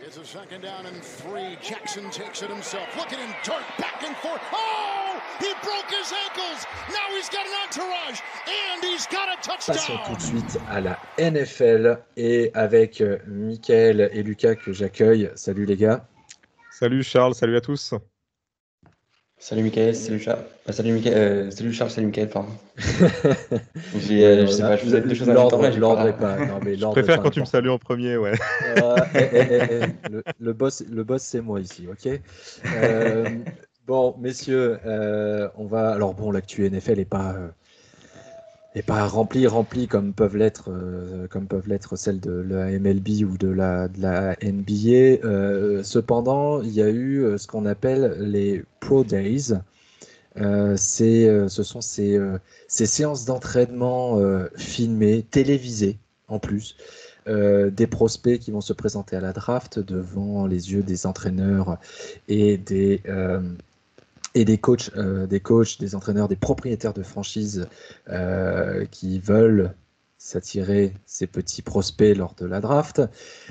It's a second down and 3. Jackson takes it himself. Look at him dart back and forth. Oh, he broke his ankles. Now he's got an entourage and he's got a touchdown. Passons tout de suite à la NFL et avec Mickaël et Lucas que j'accueille. Salut les gars. Salut Charles, salut à tous. Salut Mickaël, salut Charles. Salut Charles, salut Mickaël, pardon. Je sais pas, je faisais deux choses en même temps. L'ordre est pas. Non, mais je préfère quand tu me salues en premier, ouais. Le boss c'est moi ici, ok. Bon, messieurs, on va. Alors bon, l'actu NFL est pas rempli comme peuvent l'être celles de la MLB ou de la NBA. Cependant, il y a eu ce qu'on appelle les Pro Days. Ce sont ces séances d'entraînement filmées, télévisées en plus, des prospects qui vont se présenter à la draft devant les yeux des entraîneurs et des coachs, des entraîneurs, des propriétaires de franchises qui veulent s'attirer ces petits prospects lors de la draft.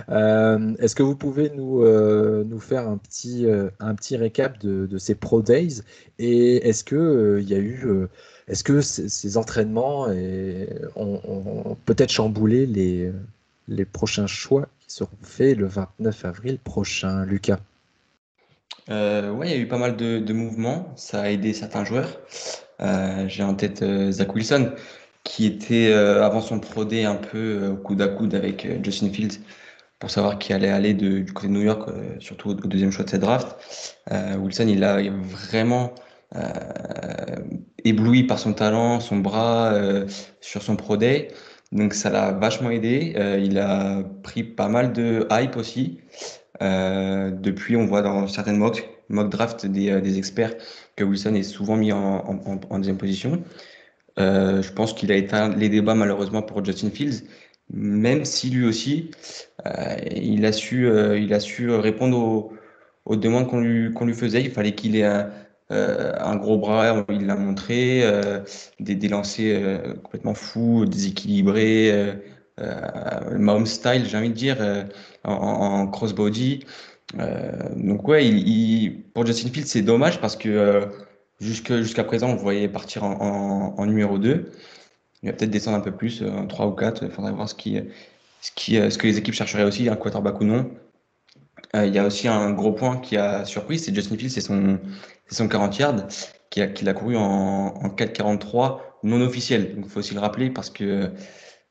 Est-ce que vous pouvez nous faire un petit récap de ces Pro Days et est-ce que ces entraînements ont peut-être chamboulé les prochains choix qui seront faits le 29 avril prochain, Lucas? Ouais, il y a eu pas mal de mouvements, ça a aidé certains joueurs. J'ai en tête Zach Wilson, qui était avant son Pro Day un peu coude à coude avec Justin Fields pour savoir qui allait aller du côté de New York, surtout au deuxième choix de cette draft. Wilson, il a vraiment ébloui par son talent, son bras sur son Pro Day. Donc ça l'a vachement aidé. Il a pris pas mal de hype aussi. Depuis, on voit dans certaines mock draft des experts que Wilson est souvent mis en deuxième position. Je pense qu'il a éteint les débats malheureusement pour Justin Fields, même si lui aussi il a su répondre aux demandes qu'on lui faisait. Il fallait qu'il ait un gros bras, il l'a montré, des lancers complètement fous, déséquilibrés, Mahomes style, j'ai envie de dire, en crossbody. Donc ouais, pour Justin Fields, c'est dommage parce que jusqu'à présent, on le voyait partir en numéro 2. Il va peut-être descendre un peu plus, en 3 ou 4. Il faudrait voir ce que les équipes chercheraient aussi, un quarterback ou non. Il y a aussi un gros point qui a surpris, c'est Justin Fields, c'est son 40 yards qu'il a couru en 4,43 non officiel. Donc il faut aussi le rappeler parce que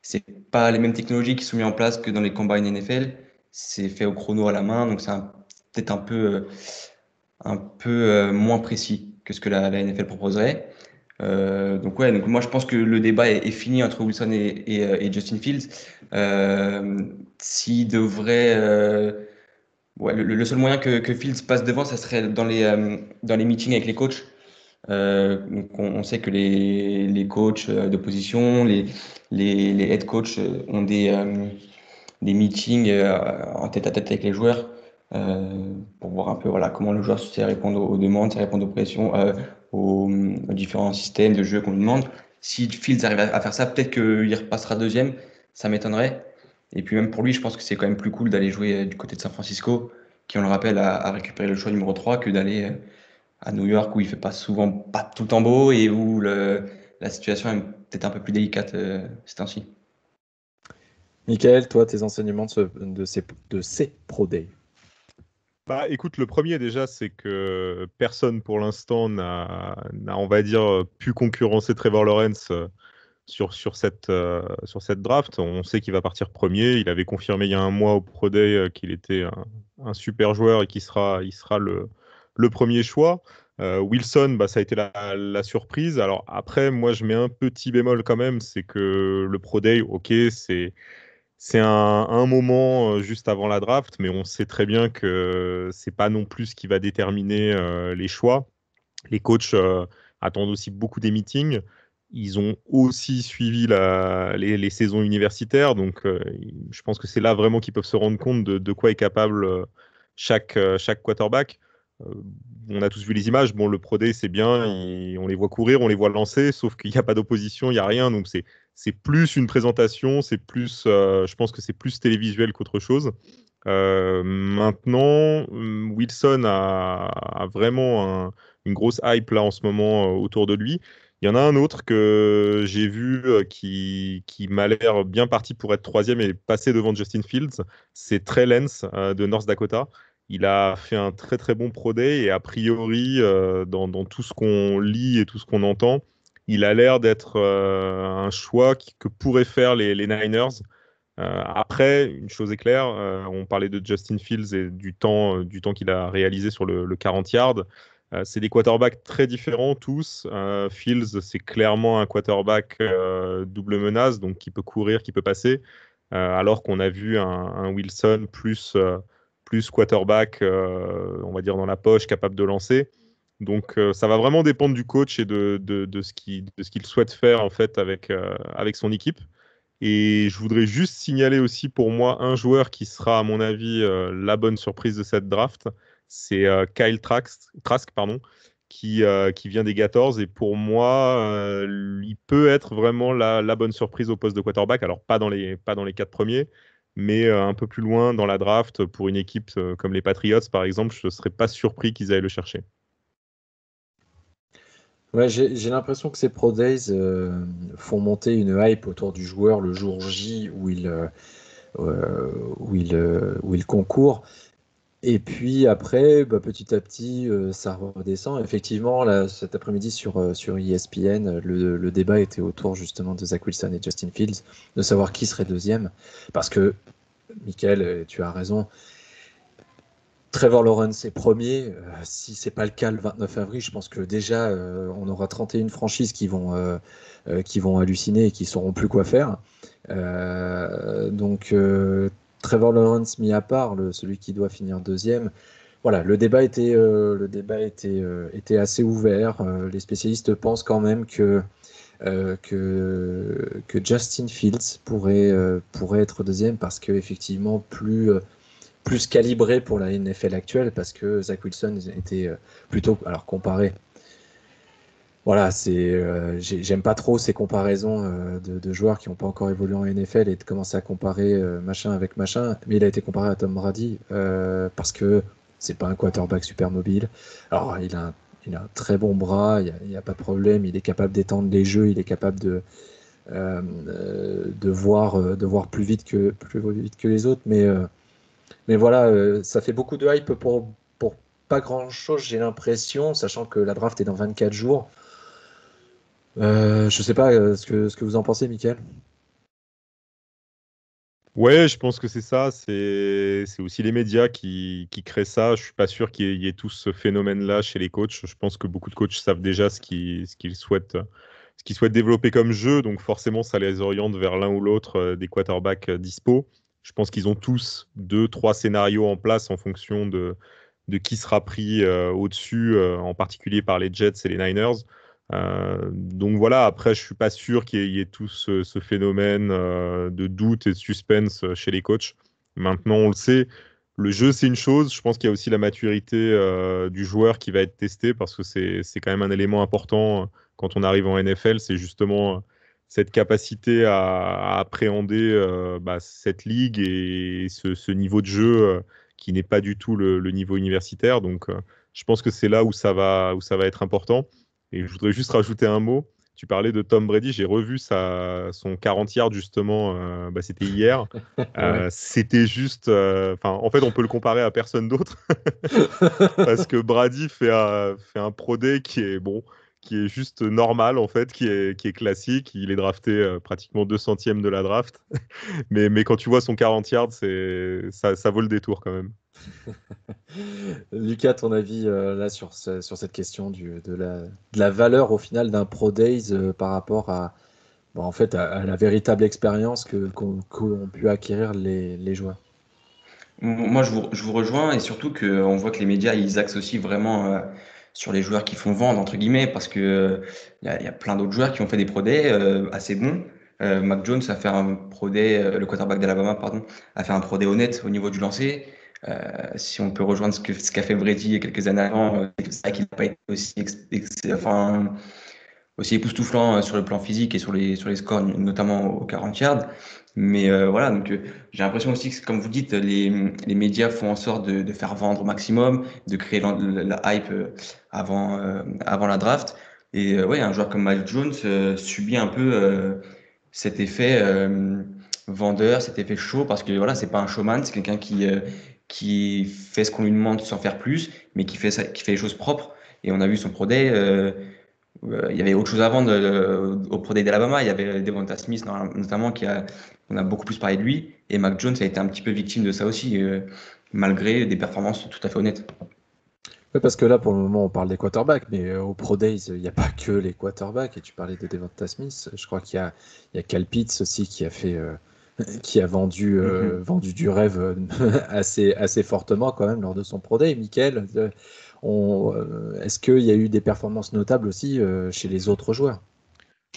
c'est pas les mêmes technologies qui sont mises en place que dans les combines NFL. C'est fait au chrono à la main, donc c'est peut-être un peu moins précis que ce que la NFL proposerait. Donc moi je pense que le débat est fini entre Wilson et Justin Fields. S'il devrait, le seul moyen que Fields passe devant, ça serait dans les meetings avec les coachs. Donc on sait que les coachs de position, les head coachs ont des meetings en tête-à-tête avec les joueurs pour voir un peu comment le joueur sait répondre aux demandes, sait répondre aux pressions, aux différents systèmes de jeu qu'on lui demande. Si Fields arrive à faire ça, peut-être qu'il repassera deuxième, ça m'étonnerait. Et puis même pour lui, je pense que c'est quand même plus cool d'aller jouer du côté de San Francisco, qui on le rappelle a récupéré le choix numéro 3, que d'aller à New York où il fait pas tout le temps beau et où la situation est peut-être un peu plus délicate ces temps-ci. Mickaël, toi, tes enseignements de ces Pro Day? Bah, écoute, le premier déjà, c'est que personne pour l'instant n'a, on va dire, pu concurrencer Trevor Lawrence sur cette draft. On sait qu'il va partir premier. Il avait confirmé il y a un mois au Pro Day qu'il était un super joueur et il sera le premier choix. Wilson, ça a été la surprise. Alors après, moi, je mets un petit bémol quand même, c'est que le Pro Day, ok, c'est un moment juste avant la draft, mais on sait très bien que c'est pas non plus ce qui va déterminer les choix. Les coachs attendent aussi beaucoup des meetings. Ils ont aussi suivi les saisons universitaires, donc je pense que c'est là vraiment qu'ils peuvent se rendre compte de quoi est capable chaque quarterback. On a tous vu les images. Bon, le Pro Day, c'est bien, on les voit courir, on les voit lancer, sauf qu'il n'y a pas d'opposition, il n'y a rien, donc c'est plus une présentation, c'est plus, je pense que c'est plus télévisuel qu'autre chose. Maintenant, Wilson a vraiment une grosse hype là en ce moment autour de lui. Il y en a un autre que j'ai vu qui m'a l'air bien parti pour être troisième et passer devant Justin Fields. C'est Trey Lance de North Dakota. Il a fait un très très bon Pro Day et a priori, dans tout ce qu'on lit et tout ce qu'on entend, il a l'air d'être un choix que pourraient faire les Niners. Après, une chose est claire, on parlait de Justin Fields et du temps qu'il a réalisé sur le 40 yards. C'est des quarterbacks très différents tous. Fields, c'est clairement un quarterback double menace, donc qui peut courir, qui peut passer, alors qu'on a vu un Wilson plus quarterback, on va dire dans la poche, capable de lancer. Donc ça va vraiment dépendre du coach et de ce qu'il souhaite faire en fait avec son équipe. Et je voudrais juste signaler aussi pour moi un joueur qui sera, à mon avis, la bonne surprise de cette draft. C'est Kyle Trask, pardon, qui vient des Gators. Et pour moi, il peut être vraiment la bonne surprise au poste de quarterback. Alors, pas dans les 4 premiers, mais un peu plus loin dans la draft pour une équipe comme les Patriots, par exemple. Je ne serais pas surpris qu'ils aillent le chercher. Ouais, j'ai l'impression que ces Pro Days font monter une hype autour du joueur le jour J où il concourt. Et puis après, bah, petit à petit, ça redescend. Effectivement, là, cet après-midi sur ESPN, le débat était autour justement de Zach Wilson et Justin Fields, de savoir qui serait deuxième. Parce que, Michael, tu as raison, Trevor Lawrence est premier. Si c'est pas le cas le 29 avril, je pense que déjà, on aura 31 franchises qui vont halluciner et qui sauront plus quoi faire. Donc, Trevor Lawrence mis à part, celui qui doit finir deuxième. Voilà, était assez ouvert. Les spécialistes pensent quand même que Justin Fields pourrait être deuxième parce qu'effectivement, plus calibré pour la NFL actuelle, parce que Zach Wilson était plutôt, alors comparé. Voilà, j'aime pas trop ces comparaisons de joueurs qui n'ont pas encore évolué en NFL et de commencer à comparer machin avec machin. Mais il a été comparé à Tom Brady parce que c'est pas un quarterback super mobile. Alors il a un très bon bras, il y a pas de problème. Il est capable d'étendre les jeux, il est capable de voir plus vite que les autres. Mais voilà, ça fait beaucoup de hype pour pas grand-chose, j'ai l'impression, sachant que la draft est dans 24 jours. Je sais pas ce que vous en pensez, Mickaël. Ouais, je pense que c'est ça. C'est aussi les médias qui créent ça. Je suis pas sûr qu'il y ait tout ce phénomène-là chez les coachs. Je pense que beaucoup de coachs savent déjà ce qu'ils souhaitent développer comme jeu. Donc forcément, ça les oriente vers l'un ou l'autre des quarterbacks dispo. Je pense qu'ils ont tous 2, 3 scénarios en place en fonction de qui sera pris au-dessus, en particulier par les Jets et les Niners. Donc voilà, après, je suis pas sûr qu'il y ait tout ce phénomène de doute et de suspense chez les coachs. Maintenant, on le sait, le jeu, c'est une chose. Je pense qu'il y a aussi la maturité du joueur qui va être testée parce que c'est quand même un élément important quand on arrive en NFL. C'est justement cette capacité à appréhender cette ligue et ce niveau de jeu qui n'est pas du tout le niveau universitaire. Donc, je pense que c'est là où ça va être important. Et je voudrais juste rajouter un mot. Tu parlais de Tom Brady, j'ai revu son 40 yards justement, c'était hier. Ouais. C'était juste, en fait, on peut le comparer à personne d'autre parce que Brady fait un pro day qui est bon, qui est juste normal en fait, qui est classique. Il est drafté pratiquement 200e de la draft, mais quand tu vois son 40 yards, ça vaut le détour quand même. Lucas, ton avis là sur cette question de la valeur au final d'un Pro Days par rapport en fait, à la véritable expérience qu'ont pu acquérir les joueurs. Moi, je vous rejoins et surtout qu'on voit que les médias, ils axent aussi vraiment sur les joueurs qui font vendre, entre guillemets, parce que il y a plein d'autres joueurs qui ont fait des pro day assez bons. Mac Jones a fait un pro day, le quarterback d'Alabama, pardon, a fait un pro day honnête au niveau du lancer. Si on peut rejoindre ce qu'a fait Brady il y a quelques années avant, c'est vrai qu'il n'a pas été aussi enfin, aussi époustouflant sur le plan physique et sur les scores, notamment au 40 yards. Mais voilà, donc j'ai l'impression aussi que, comme vous dites, les médias font en sorte de faire vendre au maximum, de créer la hype avant la draft. Et ouais, un joueur comme Mike Jones subit un peu cet effet vendeur, cet effet show, parce que voilà, c'est pas un showman, c'est quelqu'un qui fait ce qu'on lui demande sans faire plus, mais qui fait les choses propres. Et on a vu son Pro Day. Il y avait autre chose avant au Pro Day d'Alabama. Il y avait Devonta Smith notamment on a beaucoup plus parlé de lui. Et Mac Jones a été un petit peu victime de ça aussi, malgré des performances tout à fait honnêtes. Ouais, parce que là, pour le moment, on parle des quarterbacks, mais au Pro Days, il n'y a pas que les quarterbacks. Et tu parlais de Devonta Smith. Je crois qu'il y a Kyle Pitts aussi qui a fait, qui a vendu du rêve assez fortement quand même lors de son Pro Day. Michael, est-ce qu'il y a eu des performances notables aussi chez les autres joueurs?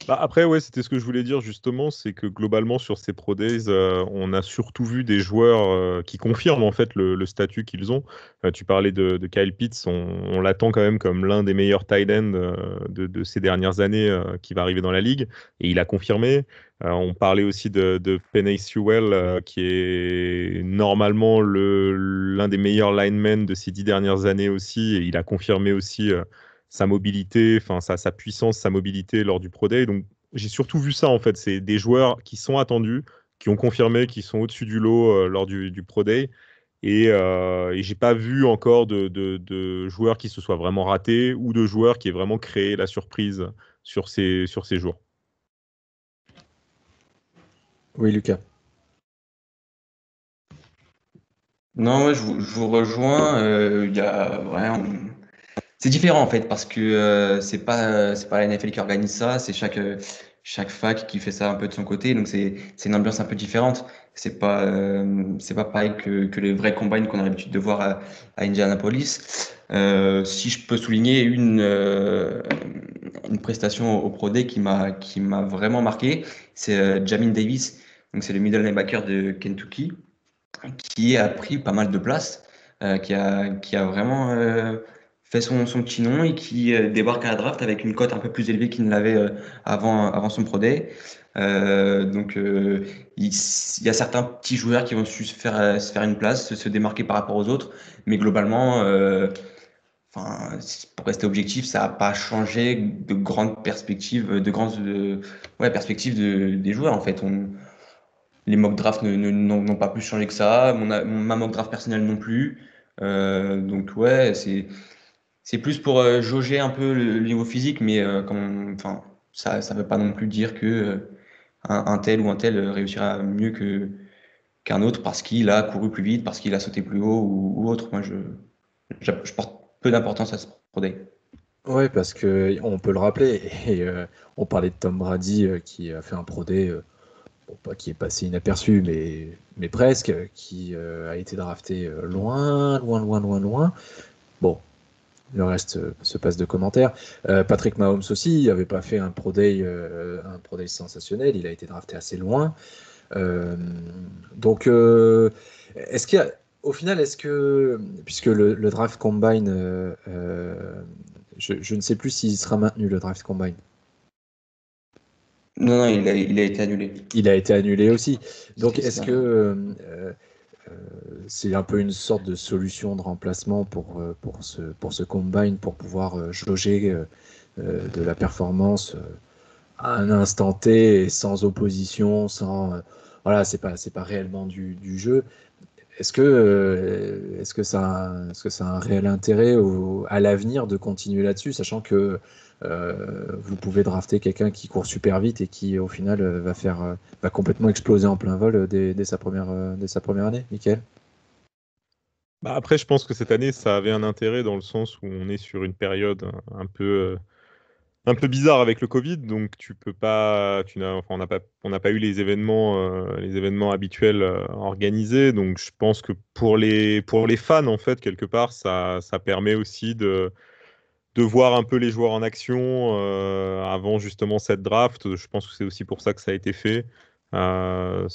Bah après, ouais, c'était ce que je voulais dire justement, c'est que globalement sur ces Pro Days, on a surtout vu des joueurs qui confirment en fait le statut qu'ils ont. Tu parlais de Kyle Pitts, on l'attend quand même comme l'un des meilleurs tight ends de ces dernières années qui va arriver dans la ligue, et il a confirmé. On parlait aussi de Penei Sewell, qui est normalement l'un des meilleurs linemen de ces 10 dernières années aussi, et il a confirmé aussi sa mobilité, enfin sa puissance, sa mobilité lors du Pro Day. Donc j'ai surtout vu ça en fait, c'est des joueurs qui sont attendus, qui ont confirmé, qui sont au-dessus du lot lors du Pro Day. Et j'ai pas vu encore de joueurs qui se soient vraiment ratés ou de joueurs qui aient vraiment créé la surprise sur ces jours. Oui, Lucas. Non, ouais, je vous rejoins. C'est différent en fait parce que c'est pas la NFL qui organise ça, c'est chaque fac qui fait ça un peu de son côté, donc c'est une ambiance un peu différente. C'est pas pareil que les vrais combines qu'on a l'habitude de voir à Indianapolis. Si je peux souligner une prestation au Pro Day qui m'a vraiment marqué, c'est Jamin Davis, donc c'est le middle linebacker de Kentucky qui a pris pas mal de place, qui a vraiment fait son petit nom et qui débarque à la draft avec une cote un peu plus élevée qu'il ne l'avait avant son Pro Day. Il y a certains petits joueurs qui vont se faire une place, se démarquer par rapport aux autres, mais globalement, pour rester objectif, ça n'a pas changé de grandes perspectives, ouais, perspectives des joueurs en fait. Les mock drafts n'ont pas plus changé que ça. Ma mock draft personnelle non plus. Donc ouais, c'est plus pour jauger un peu le niveau physique, mais enfin, ça ne veut pas non plus dire que un tel ou un tel réussira mieux qu'un autre parce qu'il a couru plus vite, parce qu'il a sauté plus haut ou autre. Moi, je porte peu d'importance à ce Pro Day. Oui, parce que on peut le rappeler, et on parlait de Tom Brady qui a fait un Pro Day, bon, pas qui est passé inaperçu, mais presque, qui a été drafté loin, loin, loin, loin, loin. Bon, le reste se passe de commentaires. Patrick Mahomes aussi, il n'avait pas fait un Pro Day sensationnel, il a été drafté assez loin. Donc, est-ce qu'il y a, au final, puisque le draft combine, je ne sais plus s'il sera maintenu, le draft combine. Non, non, il a été annulé. Il a été annulé aussi. Donc, C'est est-ce ça. que c'est un peu une sorte de solution de remplacement pour ce combine, pour pouvoir jauger de la performance à un instant T, et sans opposition, voilà, c'est pas réellement du jeu. Est-ce que ça a un réel intérêt à l'avenir de continuer là-dessus, sachant que vous pouvez drafter quelqu'un qui court super vite et qui au final va complètement exploser en plein vol dès sa première année, Michael? Bah après, je pense que cette année, ça avait un intérêt dans le sens où on est sur une période un peu bizarre avec le Covid, donc tu peux pas, enfin, on n'a pas eu les événements habituels organisés, donc je pense que pour les fans, en fait, quelque part, ça permet aussi de voir un peu les joueurs en action avant justement cette draft. Je pense que c'est aussi pour ça que ça a été fait. Voilà,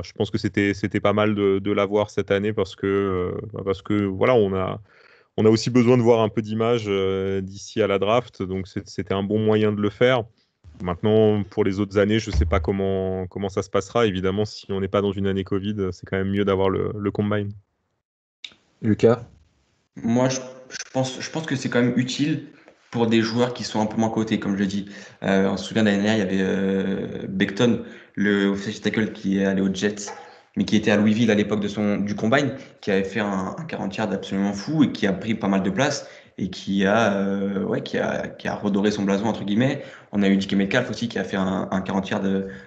je pense que c'était pas mal de l'avoir cette année parce que voilà, on a aussi besoin de voir un peu d'images d'ici à la draft, donc c'était un bon moyen de le faire. Maintenant, pour les autres années, je ne sais pas comment ça se passera. Évidemment, si on n'est pas dans une année Covid, c'est quand même mieux d'avoir le combine. Lucas? Moi, je pense que c'est quand même utile pour des joueurs qui sont un peu moins cotés, comme je dis. On se souvient l'année dernière, il y avait Becton, le offensive tackle qui est allé aux Jets, mais qui était à Louisville à l'époque du combine, qui avait fait un 40 yards absolument fou et qui a pris pas mal de place et qui a redoré son blason, entre guillemets. On a eu Dick Metcalf aussi qui a fait un 40 yards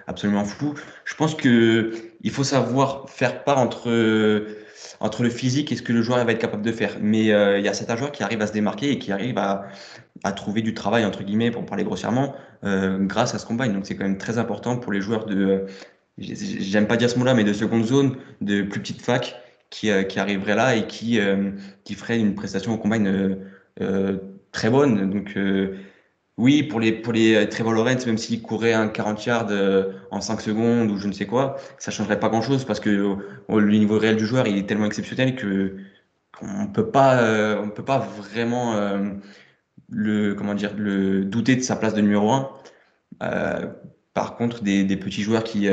absolument fou. Je pense que il faut savoir faire part entre le physique et ce que le joueur va être capable de faire. Mais il y a certains joueurs qui arrivent à se démarquer et qui arrivent à trouver du travail, entre guillemets, pour parler grossièrement, grâce à ce combine. Donc c'est quand même très important pour les joueurs j'aime pas dire ce mot-là, mais de seconde zone, de plus petite fac, qui arriveraient là et qui feraient une prestation au combine très bonne. Donc oui, pour les Trevor Lawrence, même s'il courait un 40 yards en 5 secondes ou je ne sais quoi, ça changerait pas grand-chose parce que le niveau réel du joueur, il est tellement exceptionnel que on peut pas vraiment comment dire, le douter de sa place de numéro un. Euh, Par contre, des petits joueurs qui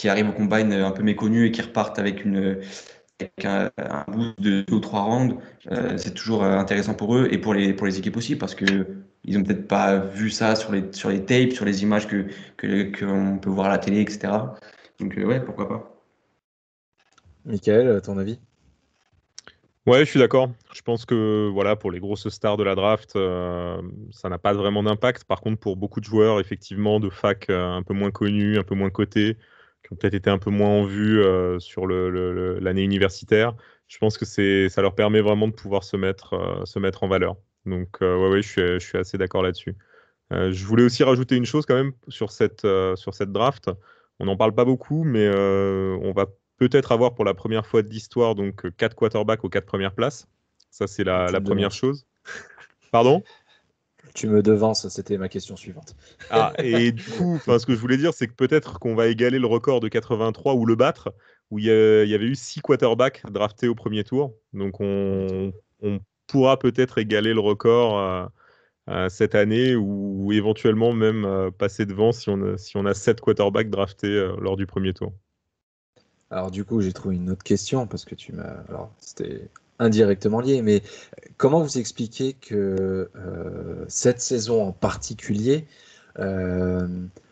arrivent au combine un peu méconnus et qui repartent avec un boost de 2 ou 3 rounds, c'est toujours intéressant pour eux et pour les équipes aussi parce que ils ont peut-être pas vu ça sur les tapes, sur les images qu'on peut voir à la télé, etc. Donc ouais, pourquoi pas. Michael, à ton avis? Ouais, je suis d'accord. Je pense que voilà, pour les grosses stars de la draft, ça n'a pas vraiment d'impact. Par contre, pour beaucoup de joueurs, effectivement, de fac un peu moins connus, un peu moins cotés, qui ont peut-être été un peu moins en vue sur l'année universitaire, je pense que ça leur permet vraiment de pouvoir se mettre en valeur. Donc, ouais, je suis assez d'accord là-dessus. Je voulais aussi rajouter une chose quand même sur cette draft. On n'en parle pas beaucoup, mais on va peut-être avoir pour la première fois de l'histoire donc 4 quarterbacks aux 4 premières places. Ça, c'est Tu la me première devances. chose. Pardon? Tu me devances, c'était ma question suivante. Ah, et du coup, ce que je voulais dire, c'est que peut-être qu'on va égaler le record de 83 ou le battre, où il y avait eu 6 quarterbacks draftés au premier tour. Donc, on pourra peut-être égaler le record cette année ou éventuellement même passer devant si on a 7 quarterbacks draftés lors du premier tour. Alors du coup, j'ai trouvé une autre question parce que tu m'as... Alors, c'était indirectement lié, mais comment vous expliquez que cette saison en particulier, euh,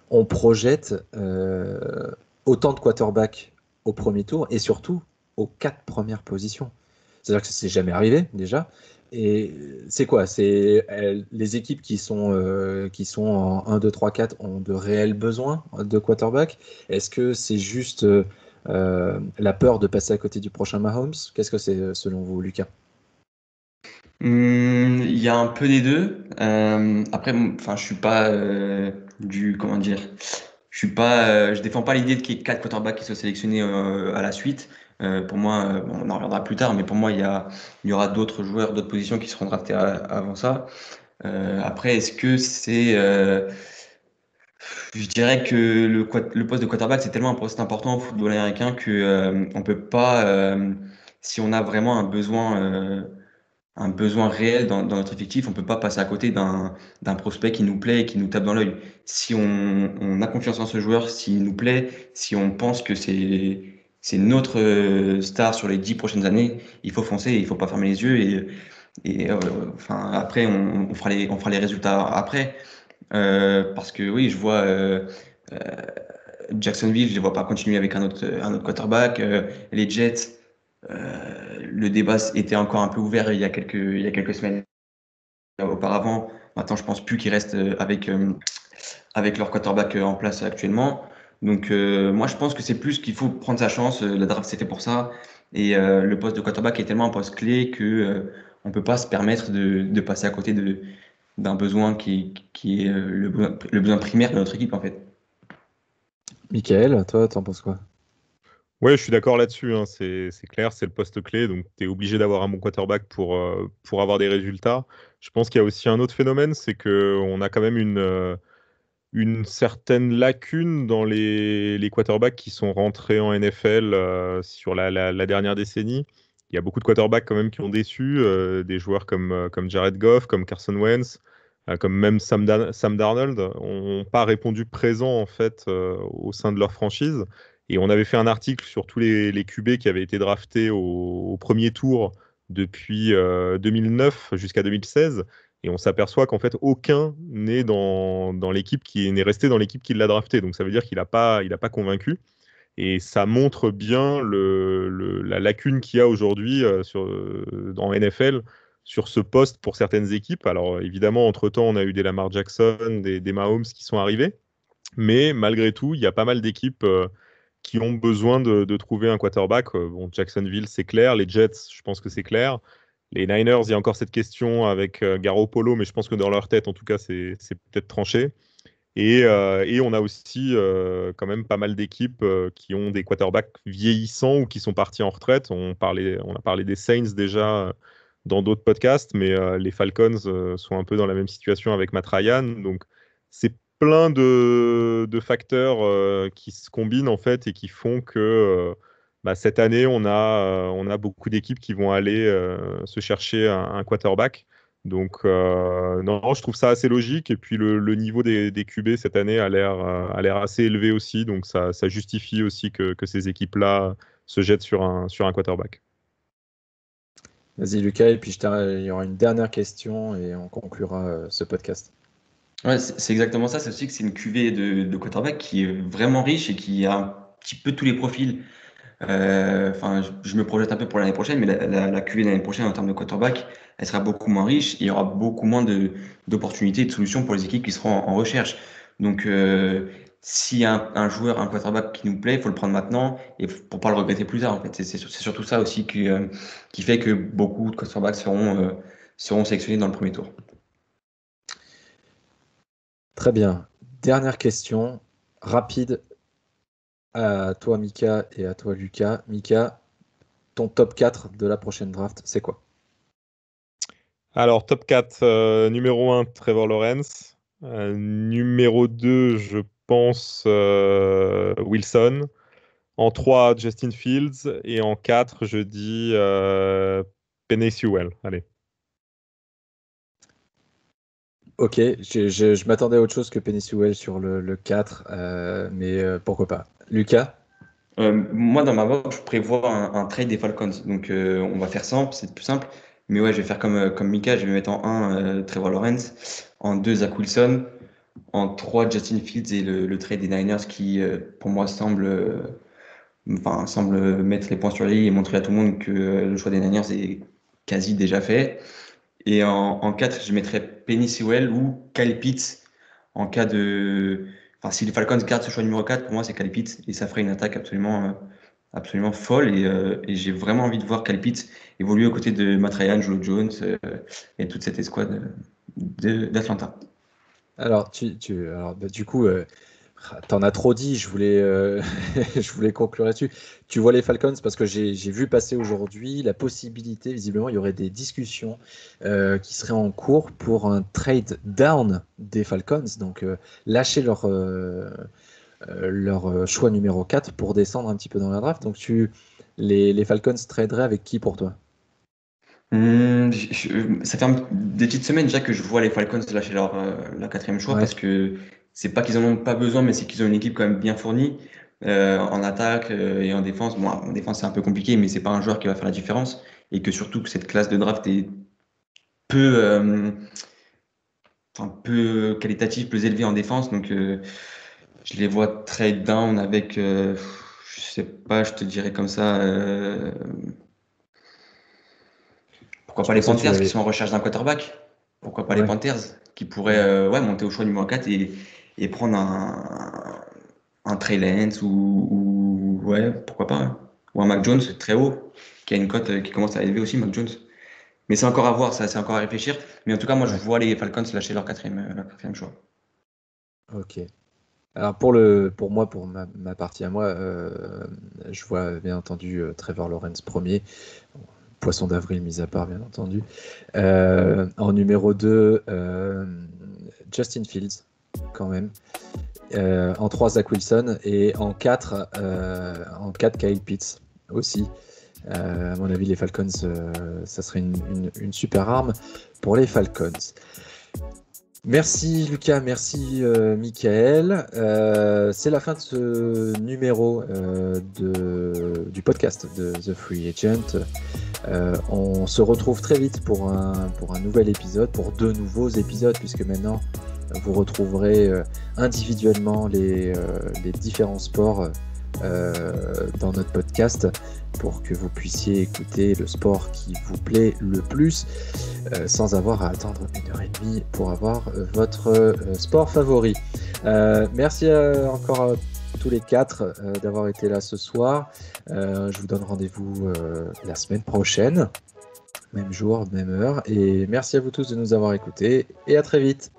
on projette autant de quarterbacks au premier tour et surtout aux 4 premières positions? C'est-à-dire que ça s'est jamais arrivé déjà. Et c'est quoi? C'est les équipes qui sont en 1, 2, 3, 4 ont de réels besoins de quarterback. Est-ce que c'est juste la peur de passer à côté du prochain Mahomes? Qu'est-ce que c'est selon vous, Lucas? Il y a un peu des deux. Après, enfin, je suis pas comment dire, je défends pas l'idée qu'il y ait 4 quarterbacks qui soient sélectionnés à la suite. Pour moi, on en reviendra plus tard, mais pour moi, il y aura d'autres joueurs, d'autres positions qui seront draftés avant ça. Après, est-ce que je dirais que le poste de quarterback, c'est tellement un poste important au football américain que on peut pas, si on a vraiment un besoin réel dans notre effectif, on peut pas passer à côté d'un prospect qui nous plaît et qui nous tape dans l'œil. Si on a confiance en ce joueur, s'il nous plaît, si on pense que c'est notre star sur les 10 prochaines années, il faut foncer, il faut pas fermer les yeux et enfin après on fera les résultats après. Parce que oui, je vois euh, Jacksonville, je les vois pas continuer avec un autre quarterback. Les Jets, le débat était encore un peu ouvert il y a quelques semaines auparavant. Maintenant, je pense plus qu'ils restent avec leur quarterback en place actuellement. Donc, moi, je pense que c'est plus qu'il faut prendre sa chance. La draft, c'était pour ça. Et le poste de quarterback est tellement un poste clé que on peut pas se permettre de passer à côté d'un besoin qui est le besoin primaire de notre équipe, en fait. Michael, toi, t'en penses quoi? Ouais, je suis d'accord là-dessus, hein, c'est clair, c'est le poste clé, donc tu es obligé d'avoir un bon quarterback pour avoir des résultats. Je pense qu'il y a aussi un autre phénomène, c'est qu'on a quand même une certaine lacune dans les quarterbacks qui sont rentrés en NFL sur la dernière décennie. il y a beaucoup de quarterbacks quand même qui ont déçu, des joueurs comme Jared Goff, comme Carson Wentz, comme même Sam Darnold, n'ont pas répondu présent en fait au sein de leur franchise. Et on avait fait un article sur tous les QB qui avaient été draftés au premier tour depuis 2009 jusqu'à 2016. Et on s'aperçoit qu'en fait, aucun n'est n'est resté dans l'équipe qui l'a drafté. Donc ça veut dire qu'il n'a pas convaincu. Et ça montre bien la lacune qu'il y a aujourd'hui en NFL sur ce poste pour certaines équipes. Alors évidemment, entre-temps, on a eu des Lamar Jackson, des Mahomes qui sont arrivés. Mais malgré tout, il y a pas mal d'équipes qui ont besoin de trouver un quarterback. Bon, Jacksonville, c'est clair. Les Jets, je pense que c'est clair. Les Niners, il y a encore cette question avec Garoppolo, mais je pense que dans leur tête, en tout cas, c'est peut-être tranché. Et on a aussi quand même pas mal d'équipes qui ont des quarterbacks vieillissants ou qui sont partis en retraite. On a parlé des Saints déjà dans d'autres podcasts, mais les Falcons sont un peu dans la même situation avec Matt Ryan. Donc, c'est plein de facteurs qui se combinent en fait et qui font que cette année, on a beaucoup d'équipes qui vont aller se chercher un quarterback. Donc, non, je trouve ça assez logique. Et puis, le niveau des QB cette année a l'air assez élevé aussi. Donc, ça justifie aussi que ces équipes-là se jettent sur un quarterback. Vas-y, Lucas, et puis il y aura une dernière question et on conclura ce podcast. Ouais, c'est exactement ça. C'est aussi que c'est une QV de quarterback qui est vraiment riche et qui a un petit peu tous les profils. Enfin, je me projette un peu pour l'année prochaine, mais la QV de l'année prochaine en termes de quarterback, elle sera beaucoup moins riche et il y aura beaucoup moins d'opportunités et de solutions pour les équipes qui seront en recherche. Donc, s'il y a un joueur, un quarterback qui nous plaît, il faut le prendre maintenant et pour pas le regretter plus tard. En fait, c'est surtout ça aussi qui fait que beaucoup de quarterbacks seront sélectionnés dans le premier tour. Très bien. Dernière question, rapide, à toi Mika et à toi Lucas. Mika, ton top 4 de la prochaine draft, c'est quoi? Alors, top 4, numéro 1, Trevor Lawrence. Numéro 2, je pense Wilson. En 3, Justin Fields. Et en 4, je dis Penei Sewell. Allez. Ok, je m'attendais à autre chose que Penei Sewell sur le 4, mais pourquoi pas. Lucas? Moi, dans ma box, je prévois un trade des Falcons. Donc, on va faire simple, c'est plus simple. Mais ouais, je vais faire comme Mika. Je vais mettre en 1 Trevor Lawrence, en 2 Zach Wilson, en 3 Justin Fields et le trade des Niners qui, pour moi, semble mettre les points sur les i et montrer à tout le monde que le choix des Niners est quasi déjà fait. Et en 4, je mettrais Penei Sewell ou Kyle Pitts en cas de. Enfin, si les Falcons gardent ce choix numéro 4, pour moi, c'est Kyle Pitts et ça ferait une attaque absolument folle. Et j'ai vraiment envie de voir Kyle Pitts évoluer aux côtés de Matt Ryan, Julio Jones et toute cette escouade d'Atlanta. Alors, du coup, t'en as trop dit, je voulais conclure là-dessus. Tu vois les Falcons parce que j'ai vu passer aujourd'hui la possibilité, visiblement, il y aurait des discussions qui seraient en cours pour un trade down des Falcons, donc lâcher leur choix numéro 4 pour descendre un petit peu dans la draft. Donc les Falcons traderaient avec qui pour toi? Ça fait des petites semaines déjà que je vois les Falcons lâcher leur 4e choix parce que c'est pas qu'ils en ont pas besoin, mais c'est qu'ils ont une équipe quand même bien fournie en attaque et en défense. Bon, en défense, c'est un peu compliqué, mais c'est pas un joueur qui va faire la différence. Et que surtout que cette classe de draft est peu qualitative, plus élevée en défense. Donc, je les vois trade down avec, je sais pas, je te dirais comme ça. Pourquoi pas les Panthers qui sont en recherche d'un quarterback? Pourquoi pas les Panthers qui pourraient monter au choix numéro 4 et prendre un Trey Lance ou pourquoi pas, hein. Ou un Mac Jones très haut, qui a une cote qui commence à élever aussi, Mac Jones. Mais c'est encore à voir, ça, c'est encore à réfléchir. Mais en tout cas, moi, je vois les Falcons lâcher leur quatrième choix. Ok. Alors pour ma partie à moi, je vois bien entendu Trevor Lawrence premier. Poisson d'avril mis à part, bien entendu. En numéro 2, Justin Fields, quand même. En 3, Zach Wilson. Et en 4, Kyle Pitts aussi. À mon avis, les Falcons, ça serait une super arme pour les Falcons. Merci Lucas, merci Michael. C'est la fin de ce numéro du podcast de The Free Agent. On se retrouve très vite pour un nouvel épisode, pour 2 nouveaux épisodes, puisque maintenant vous retrouverez individuellement les différents sports dans notre podcast pour que vous puissiez écouter le sport qui vous plaît le plus sans avoir à attendre 1h30 pour avoir votre sport favori. Merci encore à tous les 4 d'avoir été là ce soir. Je vous donne rendez-vous la semaine prochaine, même jour, même heure, et merci à vous tous de nous avoir écoutés et à très vite.